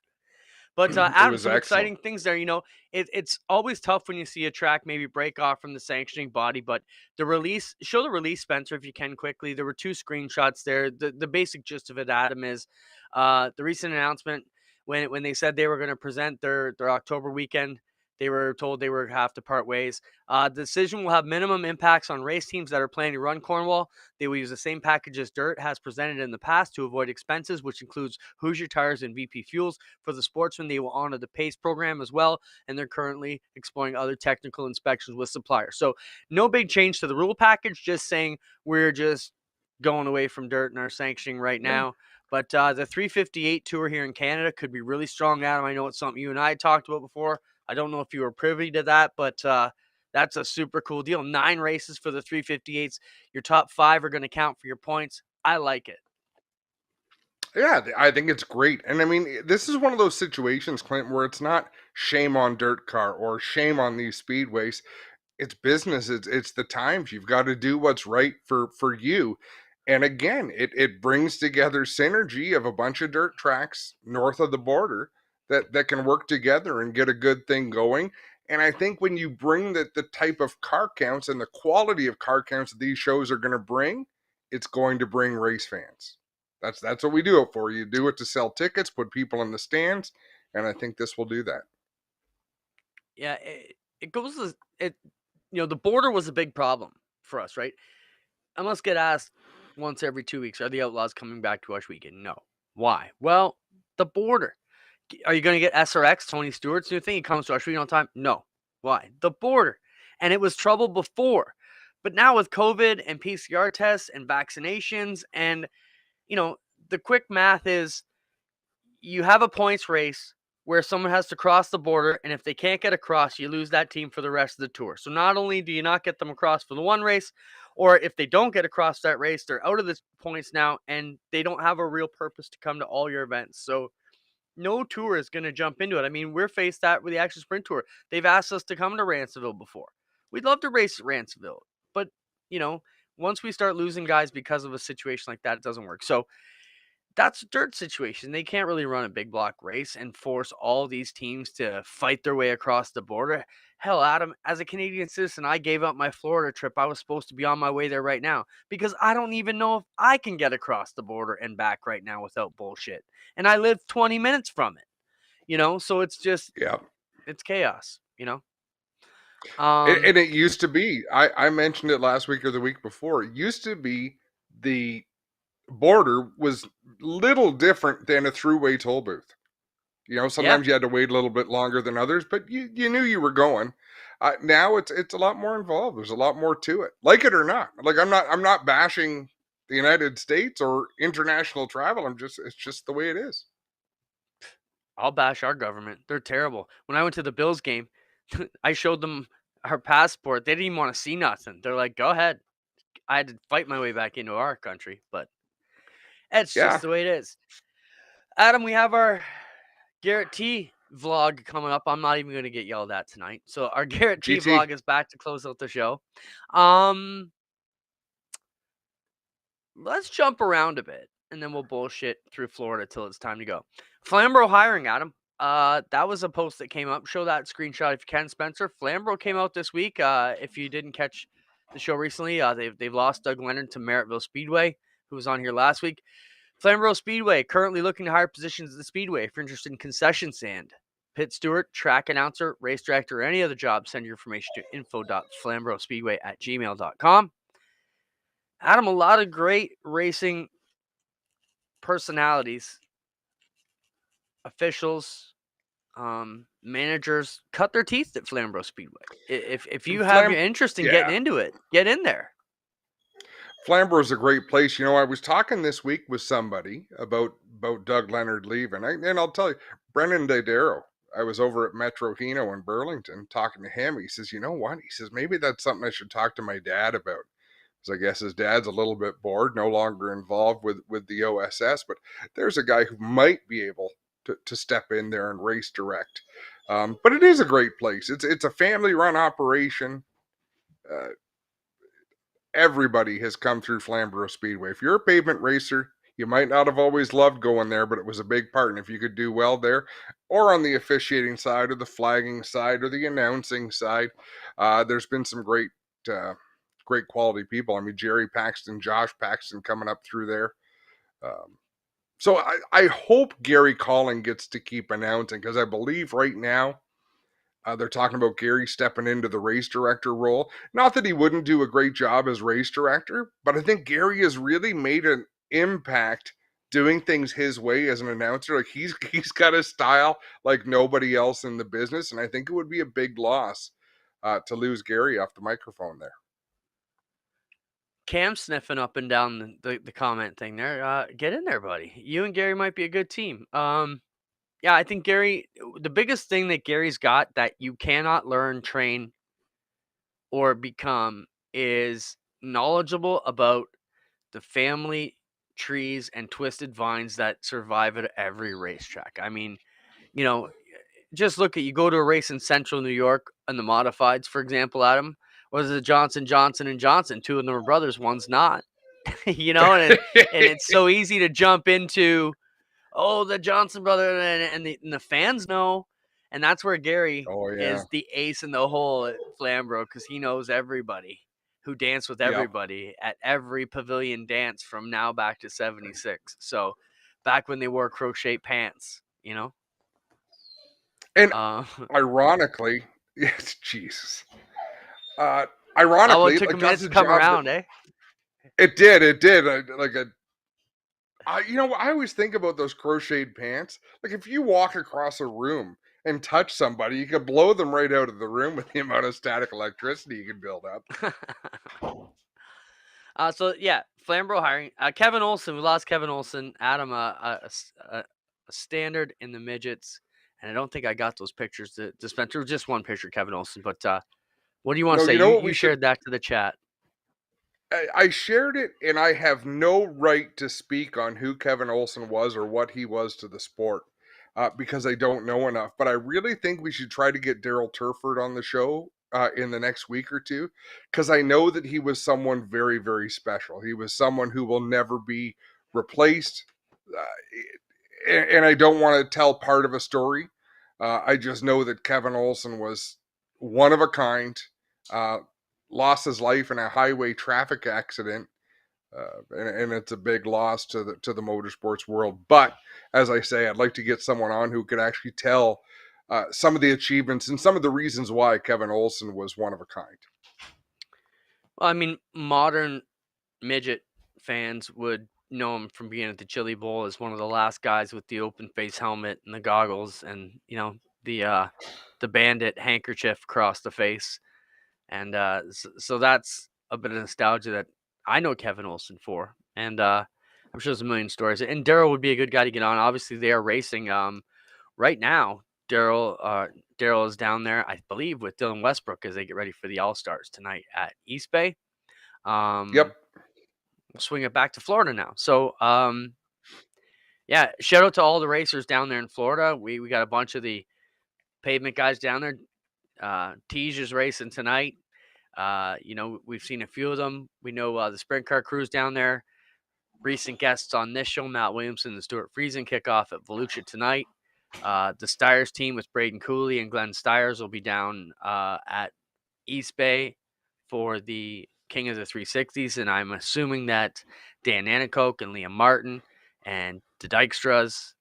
But Adam, some exciting things there. You know, it's always tough when you see a track maybe break off from the sanctioning body, but show the release, Spencer, if you can quickly. There were 2 screenshots there. The basic gist of it, Adam, is the recent announcement when they said they were going to present their October weekend They were told they were have to part ways. The decision will have minimum impacts on race teams that are planning to run Cornwall. They will use the same package as Dirt has presented in the past to avoid expenses, which includes Hoosier tires and VP fuels. For the sportsmen, they will honor the PACE program as well, and they're currently exploring other technical inspections with suppliers. So no big change to the rule package, just saying we're just going away from Dirt and our sanctioning right now. But the 358 tour here in Canada could be really strong, Adam. I know it's something you and I had talked about before. I don't know if you were privy to that, but that's a super cool deal. 9 races for the 358s. Your top 5 are going to count for your points. I like it.
Yeah, I think it's great. And I mean, this is one of those situations, Clint, where it's not shame on Dirt Car or shame on these speedways. It's business. It's the times. You've got to do what's right for you. And again, it brings together synergy of a bunch of dirt tracks north of the border that can work together and get a good thing going. And I think when you bring the type of car counts and the quality of car counts that these shows are going to bring, it's going to bring race fans. That's what we do it for. You do it to sell tickets, put people in the stands, and I think this will do that.
Yeah, it goes the border was a big problem for us, right? I must get asked once every 2 weeks, are the Outlaws coming back to Ush Weekend? No. Why? Well, the border. Are you going to get SRX, Tony Stewart's new thing? He comes to Ush Weekend all the time? No. Why? The border. And it was trouble before. But now with COVID and PCR tests and vaccinations and, the quick math is you have a points race where someone has to cross the border, and if they can't get across, you lose that team for the rest of the tour. So not only do you not get them across for the one race, or if they don't get across that race, they're out of the points now, and they don't have a real purpose to come to all your events. So no tour is going to jump into it. I mean, we're faced that with the Action Sprint Tour. They've asked us to come to Ransomville before. We'd love to race at Ransomville, but, once we start losing guys because of a situation like that, it doesn't work. So that's a dirt situation. They can't really run a big block race and force all these teams to fight their way across the border. Hell, Adam, as a Canadian citizen, I gave up my Florida trip. I was supposed to be on my way there right now because I don't even know if I can get across the border and back right now without bullshit. And I live 20 minutes from it, so it's just, it's chaos,
And it used to be, I mentioned it last week or the week before, it used to be the border was little different than a throughway toll booth. Sometimes you had to wait a little bit longer than others, but you knew you were going. Now it's a lot more involved. There's a lot more to it, like it or not. Like I'm not bashing the United States or international travel. It's just the way it is.
I'll bash our government. They're terrible. When I went to the Bills game, I showed them our passport. They didn't even want to see nothing. They're like, go ahead. I had to fight my way back into our country, but it's just the way it is. Adam, we have our Garrett T vlog coming up. I'm not even going to get yelled at tonight. So our Garrett T vlog is back to close out the show. Let's jump around a bit, and then we'll bullshit through Florida till it's time to go. Flamborough hiring, Adam. That was a post that came up. Show that screenshot if you can, Spencer. Flamborough came out this week. If you didn't catch the show recently, they've lost Doug Leonard to Merrittville Speedway, who was on here last week. Flamborough Speedway currently looking to hire positions at the Speedway. If you're interested in concession stand, pit steward, track announcer, race director, or any other job, send your information to info.flamboroughspeedway@gmail.com. Adam, a lot of great racing personalities, officials, managers cut their teeth at Flamborough Speedway. If you have your interest in getting into it, get in there.
Flamborough is a great place. I was talking this week with somebody about Doug Leonard leaving, and I'll tell you, Brendan Didero. I was over at Metro Hino in Burlington talking to him. He says, you know what? He says, maybe that's something I should talk to my dad about. Because I guess his dad's a little bit bored, no longer involved with the OSS, but there's a guy who might be able to step in there and race direct. But it is a great place. It's a family-run operation. Everybody has come through Flamborough Speedway. If you're a pavement racer, you might not have always loved going there, but it was a big part. And if you could do well there, or on the officiating side, or the flagging side, or the announcing side, there's been some great quality people. I mean, Jerry Paxton, Josh Paxton coming up through there. So I hope Gary Collin gets to keep announcing, because I believe right now They're talking about Gary stepping into the race director role. Not that he wouldn't do a great job as race director, but I think Gary has really made an impact doing things his way as an announcer. Like he's got a style like nobody else in the business, and I think it would be a big loss to lose Gary off the microphone there.
Cam sniffing up and down the comment thing there. Get in there, buddy. You and Gary might be a good team. Yeah, I think Gary, the biggest thing that Gary's got that you cannot learn, train, or become is knowledgeable about the family trees and twisted vines that survive at every racetrack. I mean, you know, just look at, you go to a race in central New York and the modifieds, for example, Adam, was it Johnson, and Johnson? Two of them are brothers, one's not. And it's so easy to jump into, oh, the Johnson brother, and the fans know. And that's where Gary is the ace in the hole at Flamborough, because he knows everybody who danced with everybody at every pavilion dance from now back to 76. So back when they wore crochet pants,
And ironically, yes, Jesus. Ironically,
it took a minute to come around, eh?
It did. I always think about those crocheted pants. Like if you walk across a room and touch somebody, you could blow them right out of the room with the amount of static electricity you can build up.
Flamborough hiring Kevin Olson. We lost Kevin Olson. Adam, a standard in the midgets, and I don't think I got those pictures to Spencer. Just one picture, Kevin Olson. But what do you want to say? You shared that to the chat.
I shared it, and I have no right to speak on who Kevin Olson was or what he was to the sport because I don't know enough. But I really think we should try to get Daryl Turford on the show in the next week or two, because I know that he was someone very, very special. He was someone who will never be replaced. And I don't want to tell part of a story. I just know that Kevin Olson was one of a kind. Lost his life in a highway traffic accident, and it's a big loss to the motorsports world. But as I say, I'd like to get someone on who could actually tell some of the achievements and some of the reasons why Kevin Olson was one of a kind.
Well, I mean, modern midget fans would know him from being at the Chili Bowl as one of the last guys with the open face helmet and the goggles, and the bandit handkerchief across the face. And so that's a bit of nostalgia that I know Kevin Olson for. And I'm sure there's a million stories. And Daryl would be a good guy to get on. Obviously, they are racing right now. Daryl is down there, I believe, with Dylan Westbrook as they get ready for the All-Stars tonight at East Bay.
Yep.
We'll swing it back to Florida now. So, shout out to all the racers down there in Florida. We got a bunch of the pavement guys down there. Tej is racing tonight. We've seen a few of them. We know the sprint car crews down there. Recent guests on this show, Matt Williamson and Stuart Friesen, kick off at Volusia tonight. The Steyrs team with Braden Cooley and Glenn Steyrs will be down at East Bay for the King of the 360s, and I'm assuming that Dan Anacoke and Liam Martin and the Dykstras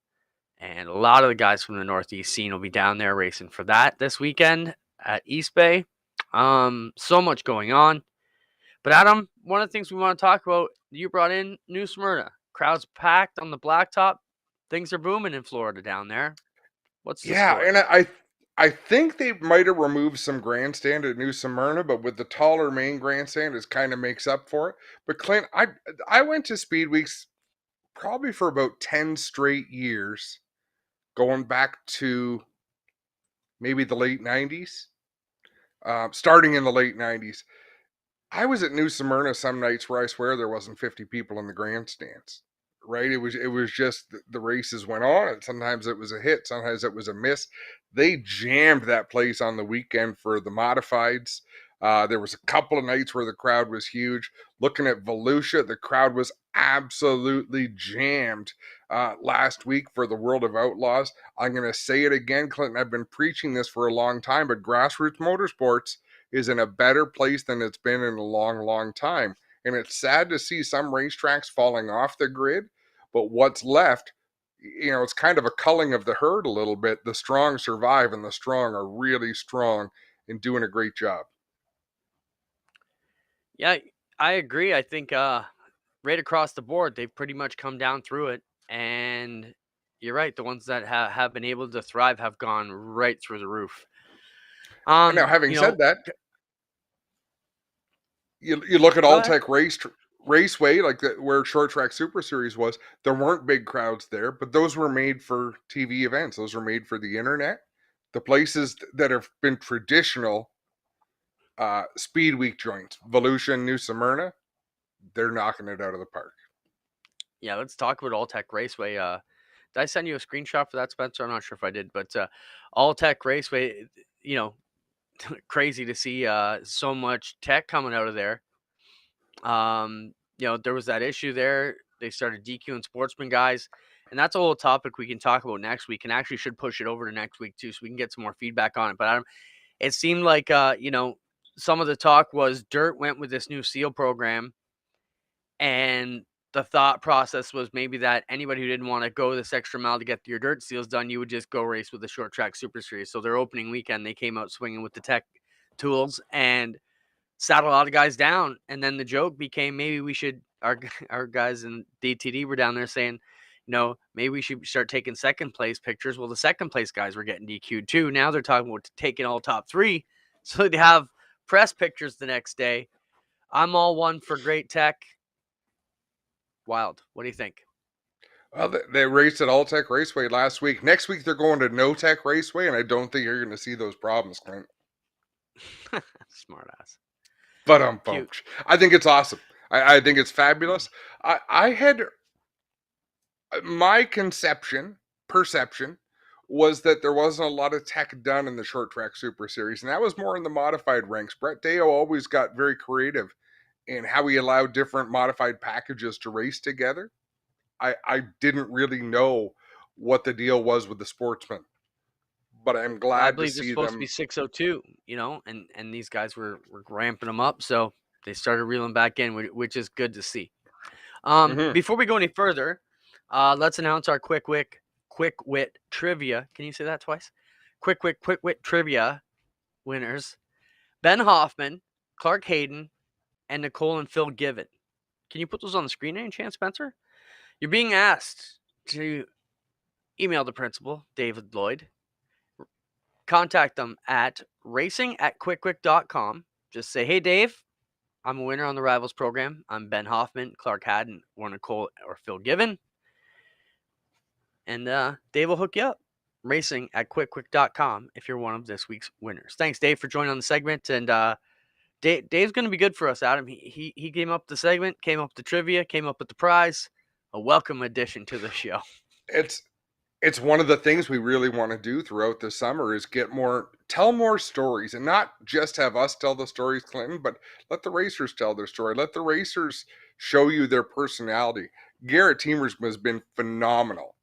and a lot of the guys from the Northeast scene will be down there racing for that this weekend at East Bay. So much going on. But Adam, one of the things we want to talk about, you brought in New Smyrna. Crowds packed on the blacktop. Things are booming in Florida down there. What's the story?
And I think they might have removed some grandstand at New Smyrna, but with the taller main grandstand, it kind of makes up for it. But Clint, I went to Speed Weeks probably for about 10 straight years, going back to maybe the late 90s, starting in the late 90s. I was at New Smyrna some nights where I swear there wasn't 50 people in the grandstands, right? It was just the races went on, and sometimes it was a hit, sometimes it was a miss. They jammed that place on the weekend for the modifieds. There was a couple of nights where the crowd was huge. Looking at Volusia, the crowd was absolutely jammed last week for the World of Outlaws. I'm going to say it again, Clinton. I've been preaching this for a long time, but grassroots motorsports is in a better place than it's been in a long, long time. And it's sad to see some racetracks falling off the grid, but what's left, it's kind of a culling of the herd a little bit. The strong survive, and the strong are really strong and doing a great job.
Yeah, I agree. I think right across the board, they've pretty much come down through it. And you're right. The ones that have been able to thrive have gone right through the roof.
And now, having
You
said
know,
that, you look at
go ahead.
Alltech Raceway, like where Short Track Super Series was. There weren't big crowds there, but those were made for TV events. Those were made for the internet. The places that have been traditional speed week joints, Volusia, New Smyrna, they're knocking it out of the park.
Yeah, let's talk about Alltech Raceway. Did I send you a screenshot for that, Spencer? I'm not sure if I did, but Alltech Raceway, you know, crazy to see so much tech coming out of there. There was that issue there. They started DQing sportsman guys, and that's a whole topic we can talk about next week, and actually should push it over to next week too, so we can get some more feedback on it. But it seemed like some of the talk was Dirt went with this new SEAL program, and the thought process was maybe that anybody who didn't want to go this extra mile to get your dirt seals done, you would just go race with the Short Track Super Series. So their opening weekend, they came out swinging with the tech tools and sat a lot of guys down. And then the joke became maybe we should, our guys in DTD were down there saying, maybe we should start taking second place pictures. Well, the second place guys were getting DQ'd too. Now they're talking about taking all top three. So they have press pictures the next day. I'm all one for great tech. Wild. What do you think?
Well, they raced at Alltech Raceway last week. Next week, they're going to No Tech Raceway, and I don't think you're going to see those problems, Clint.
Smart ass.
But I think it's awesome. I think it's fabulous. I had my perception was that there wasn't a lot of tech done in the Short Track Super Series, and that was more in the modified ranks. Brett Deo always got very creative in how he allowed different modified packages to race together. I didn't really know what the deal was with the sportsmen, but I'm glad to see them. I believe they're
supposed to be 602, and these guys were ramping them up, so they started reeling back in, which is good to see. Before we go any further, let's announce our quick wit trivia. Can you say that twice? Quick wit trivia winners: Ben Hoffman, Clark Hayden, and Nicole and Phil Given. Can you put those on the screen any chance, Spencer? You're being asked to email the principal, David Lloyd. Contact them at racing@quickquick.com. Just say, hey, Dave, I'm a winner on the Rivalz program. I'm Ben Hoffman, Clark Haddon, or Nicole or Phil Given. And Dave will hook you up. Racing@quickquick.com if you're one of this week's winners. Thanks, Dave, for joining on the segment. And Dave's going to be good for us, Adam. He came up with the segment, came up with the trivia, came up with the prize. A welcome addition to the show.
It's one of the things we really want to do throughout the summer is tell more stories, and not just have us tell the stories, Clinton, but let the racers tell their story. Let the racers show you their personality. Garrett Teamersma has been phenomenal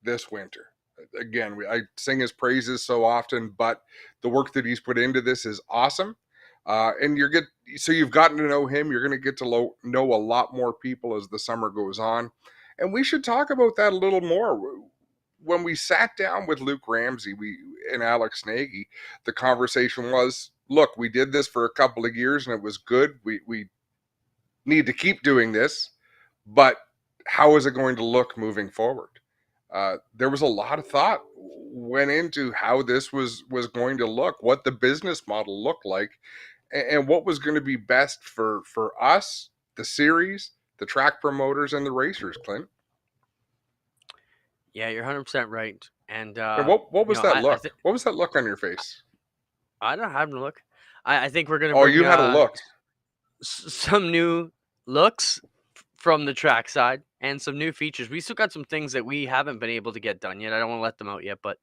this winter. Again, I sing his praises so often, but the work that he's put into this is awesome. And you've gotten to know him. You're going to get to know a lot more people as the summer goes on. And we should talk about that a little more. When we sat down with Luke Ramsey and Alex Nagy, the conversation was, look, we did this for a couple of years and it was good. We need to keep doing this, but how is it going to look moving forward? There was a lot of thought went into how this was going to look, what the business model looked like, and what was going to be best for us, the series, the track promoters, and the racers, Clint.
Yeah, you're 100% right. And
what was that look? What was that look on your face?
I don't have a look. I think we're going to
bring you had a look.
Some new looks from the track side and some new features. We still got some things that we haven't been able to get done yet. I don't want to let them out yet, but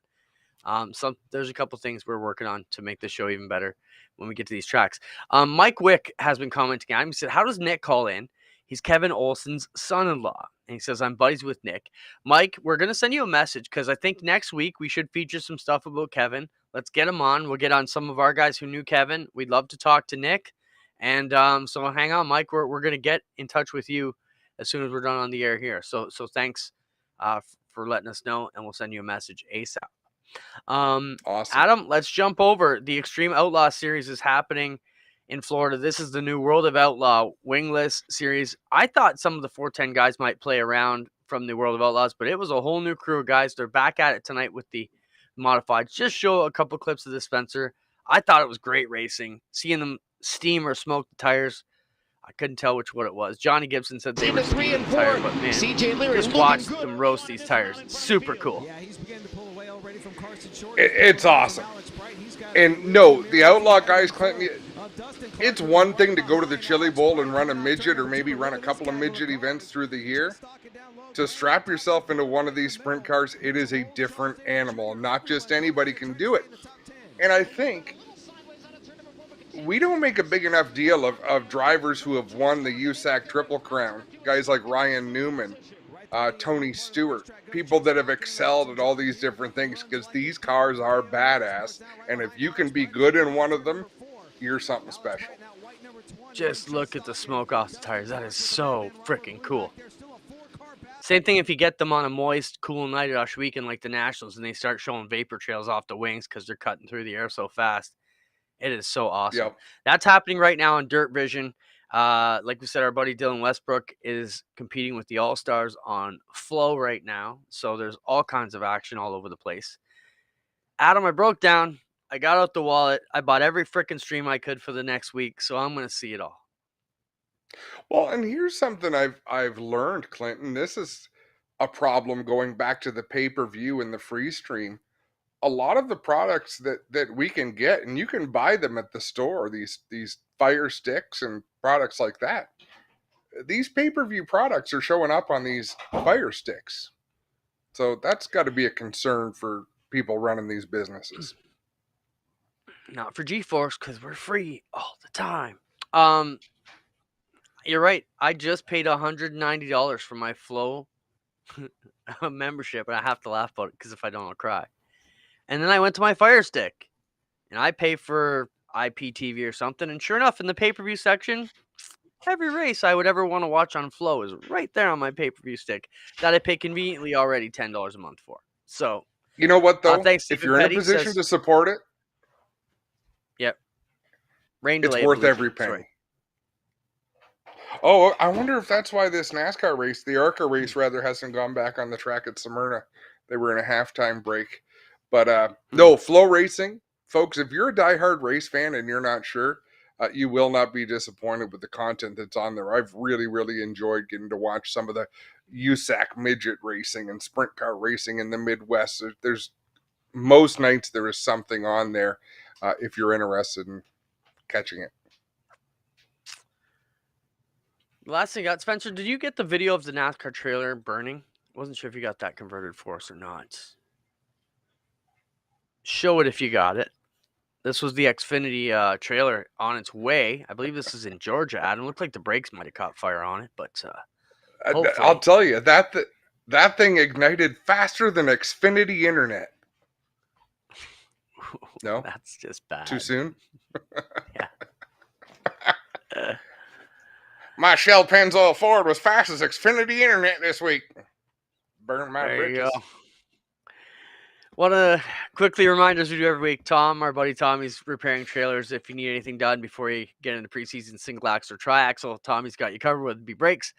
there's a couple things we're working on to make the show even better when we get to these tracks. Mike Wick has been commenting on him. He said, how does Nick call in? He's Kevin Olson's son-in-law. And he says, I'm buddies with Nick. Mike, we're going to send you a message because I think next week we should feature some stuff about Kevin. Let's get him on. We'll get on some of our guys who knew Kevin. We'd love to talk to Nick. And so hang on, Mike. We're going to get in touch with you as soon as we're done on the air here. So thanks for letting us know, and we'll send you a message ASAP.
Awesome.
Adam, let's jump over. The Extreme Outlaw Series is happening in Florida. This is the new World of Outlaw wingless series. I thought some of the 410 guys might play around from the World of Outlaws, but it was a whole new crew of guys. They're back at it tonight with the modifieds. Just show a couple clips of the Spencer. I thought it was great racing. Seeing them steam or smoke the tires, I couldn't tell which one it was. Johnny Gibson said they were
Three and
steaming the tire,
four.
but man,
CJ Leary
just
looking
watch
good.
them roast these tires. It's super cool.
Yeah, he's beginning to pull away already from Carson Short.
It's awesome. And no, the Outlaw guys, Clinton, it's one thing to go to the Chili Bowl and run a midget or maybe run a couple of midget events through the year. To strap yourself into one of these sprint cars, it is a different animal. Not just anybody can do it. And I think we don't make a big enough deal of drivers who have won the USAC Triple Crown. Guys like Ryan Newman, Tony Stewart, people that have excelled at all these different things, because these cars are badass. And if you can be good in one of them, you're something special.
Just look at the smoke off the tires. That is so freaking cool. Same thing if you get them on a moist, cool night at Oshweekend like the Nationals and they start showing vapor trails off the wings because they're cutting through the air so fast. It is so awesome.
Yep.
That's happening right now on Dirt Vision. Like we said, our buddy Dylan Westbrook is competing with the All-Stars on Flow right now. So there's all kinds of action all over the place. Adam, I broke down. I got out the wallet. I bought every freaking stream I could for the next week. So I'm going to see it all.
Well, and here's something I've learned, Clinton. This is a problem going back to the pay-per-view and the free stream. A lot of the products that we can get, and you can buy them at the store, these fire sticks and products like that. These pay-per-view products are showing up on these fire sticks. So that's got to be a concern for people running these businesses.
Not for GeForce, because we're free all the time. You're right. I just paid $190 for my Flow membership, and I have to laugh about it because if I don't, I'll cry. And then I went to my Fire Stick, and I pay for IPTV or something. And sure enough, in the pay-per-view section, every race I would ever want to watch on Flow is right there on my pay-per-view stick that I pay conveniently already $10 a month for. So,
you know what, though?
thanks,
if
Stephen
you're
Petty
in a position
says,
to support it,
yep, rain
it's
delay,
worth
I believe.
every penny.
Sorry.
Oh, I wonder if that's why this NASCAR race, the ARCA race, rather, hasn't gone back on the track at Smyrna. They were in a halftime break. But no, Flow Racing, folks, if you're a diehard race fan and you're not sure, you will not be disappointed with the content that's on there. I've really, really enjoyed getting to watch some of the USAC midget racing and sprint car racing in the Midwest. There's most nights there is something on there if you're interested in catching it.
Last thing I got, Spencer, did you get the video of the NASCAR trailer burning? Wasn't sure if you got that converted for us or not. Show it if you got it. This was the Xfinity trailer on its way. I believe this is in Georgia. Adam, looked like the brakes might have caught fire on it, but
I'll tell you, that thing ignited faster than Xfinity Internet. No?
That's just bad.
Too soon?
Yeah.
My Shell Pennzoil Ford was fast as Xfinity Internet this week. Burn my
There you
bridges.
go. Want to quickly remind us we do every week. Tom, our buddy Tommy's repairing trailers. If you need anything done before you get into preseason single axle or triaxle, Tommy's got you covered, whether it be brakes,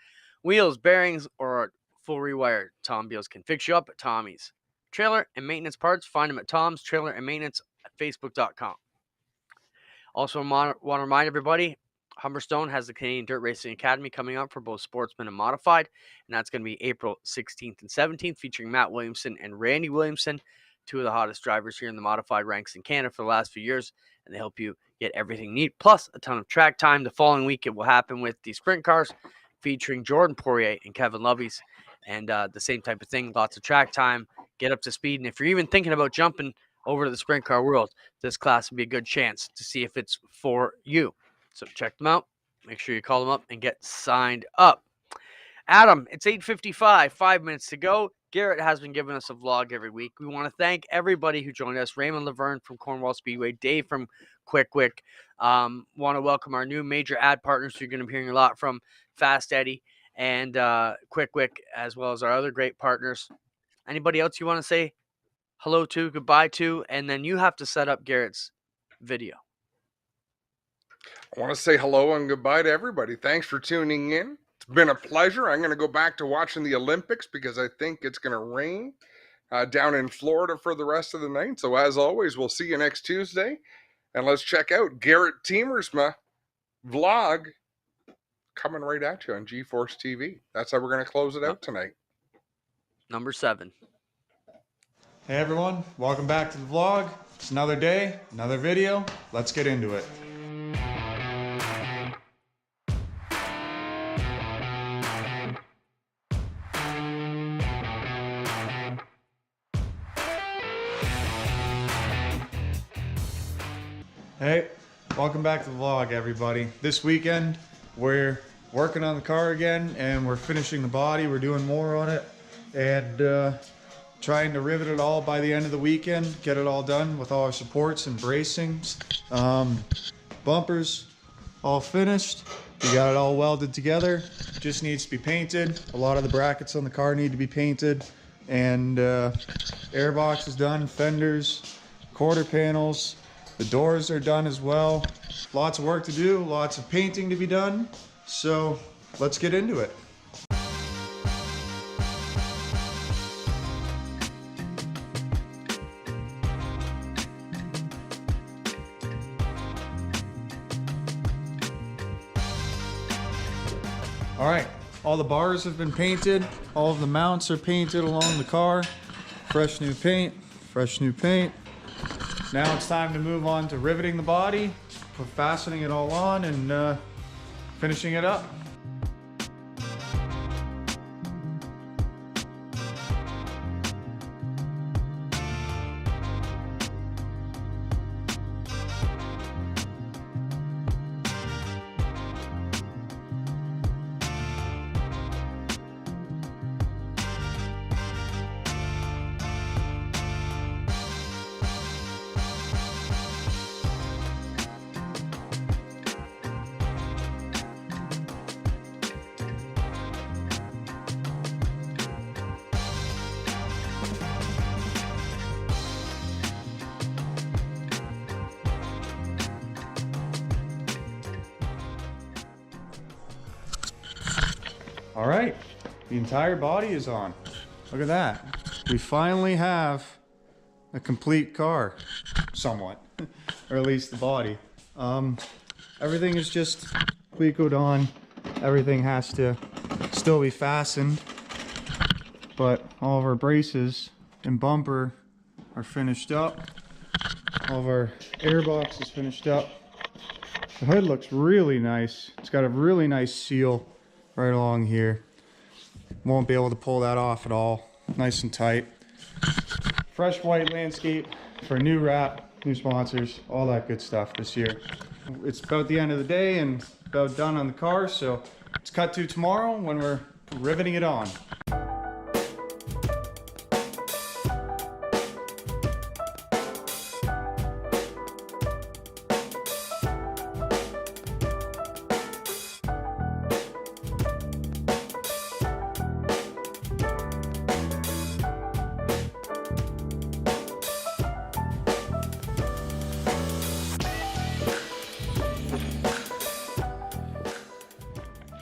wheels, bearings, or full rewire. Tom Beals can fix you up at Tommy's. Trailer and maintenance parts, find them at Tom's Trailer and Maintenance at Facebook.com. Also, want to remind everybody, Humberstone has the Canadian Dirt Racing Academy coming up for both sportsman and modified, and that's going to be April 16th and 17th, featuring Matt Williamson and Randy Williamson, two of the hottest drivers here in the modified ranks in Canada for the last few years, and they help you get everything neat, plus a ton of track time. The following week, it will happen with the sprint cars, featuring Jordan Poirier and Kevin Loveys, and the same type of thing, lots of track time, get up to speed, and if you're even thinking about jumping over to the sprint car world, this class would be a good chance to see if it's for you. So check them out. Make sure you call them up and get signed up. Adam, it's 8:55, 5 minutes to go. Garrett has been giving us a vlog every week. We want to thank everybody who joined us. Raymond Lavergne from Cornwall Speedway, Dave from Quick Wick. Want to welcome our new major ad partners who you're going to be hearing a lot from, Fast Eddie and Quick Wick, as well as our other great partners. Anybody else you want to say hello to, goodbye to, and then you have to set up Garrett's video.
I want to say hello and goodbye to everybody. Thanks for tuning in. It's been a pleasure. I'm going to go back to watching the Olympics because I think it's going to rain down in Florida for the rest of the night. So as always, we'll see you next Tuesday. And let's check out Garrett Teamersma vlog coming right at you on GeForce TV. That's how we're going to close it out tonight.
Number 7.
Hey everyone, welcome back to the vlog. It's another day, another video. Let's get into it. Hey, welcome back to the vlog, everybody. This weekend, we're working on the car again, and we're finishing the body. We're doing more on it, and trying to rivet it all by the end of the weekend, get it all done with all our supports and bracings. Bumpers, all finished. We got it all welded together. Just needs to be painted. A lot of the brackets on the car need to be painted, and airbox is done, fenders, quarter panels. The doors are done as well. Lots of work to do, lots of painting to be done. So let's get into it. All right, all the bars have been painted. All of the mounts are painted along the car. Fresh new paint, fresh new paint. Now it's time to move on to riveting the body, fastening it all on, and finishing it up. All right, the entire body is on. Look at that. We finally have a complete car, somewhat, or at least the body. Everything is just clecoed on. Everything has to still be fastened, but all of our braces and bumper are finished up. All of our airbox is finished up. The hood looks really nice. It's got a really nice seal right along here. Won't be able to pull that off at all. Nice and tight. Fresh white landscape for a new wrap, new sponsors, all that good stuff this year. It's about the end of the day and about done on the car, so it's cut to tomorrow when we're riveting it on.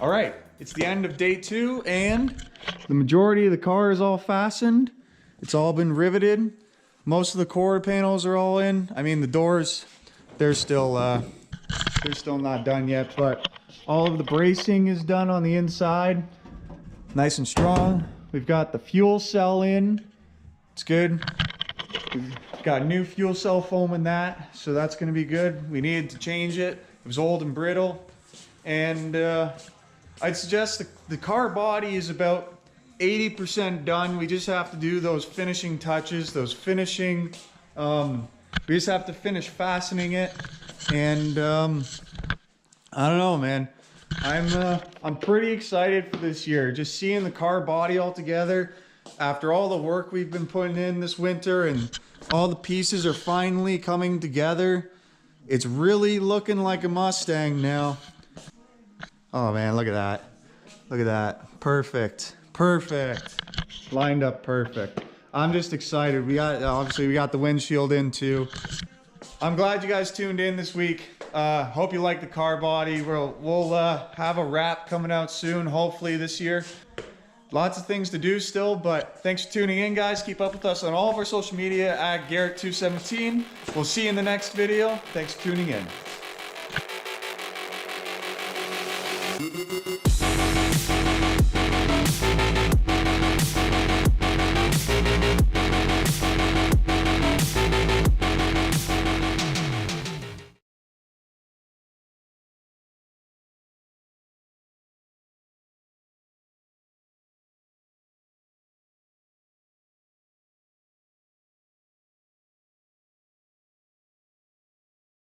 All right, it's the end of day 2, and the majority of the car is all fastened. It's all been riveted. Most of the quarter panels are all in. I mean, the doors, they're still not done yet, but all of the bracing is done on the inside. Nice and strong. We've got the fuel cell in. It's good. We've got new fuel cell foam in that, so that's gonna be good. We needed to change it. It was old and brittle, and I'd suggest the car body is about 80% done. We just have to do those finishing touches, those finishing, we just have to finish fastening it. And I don't know, man. I'm pretty excited for this year. Just seeing the car body all together after all the work we've been putting in this winter, and all the pieces are finally coming together. It's really looking like a Mustang now. Oh man, look at that. Look at that. Perfect. Perfect. Lined up perfect. I'm just excited. We got, obviously we got the windshield in too. I'm glad you guys tuned in this week. Hope you like the car body. We'll have a wrap coming out soon, hopefully this year. Lots of things to do still, but thanks for tuning in, guys. Keep up with us on all of our social media at Garrett217. We'll see you in the next video. Thanks for tuning in.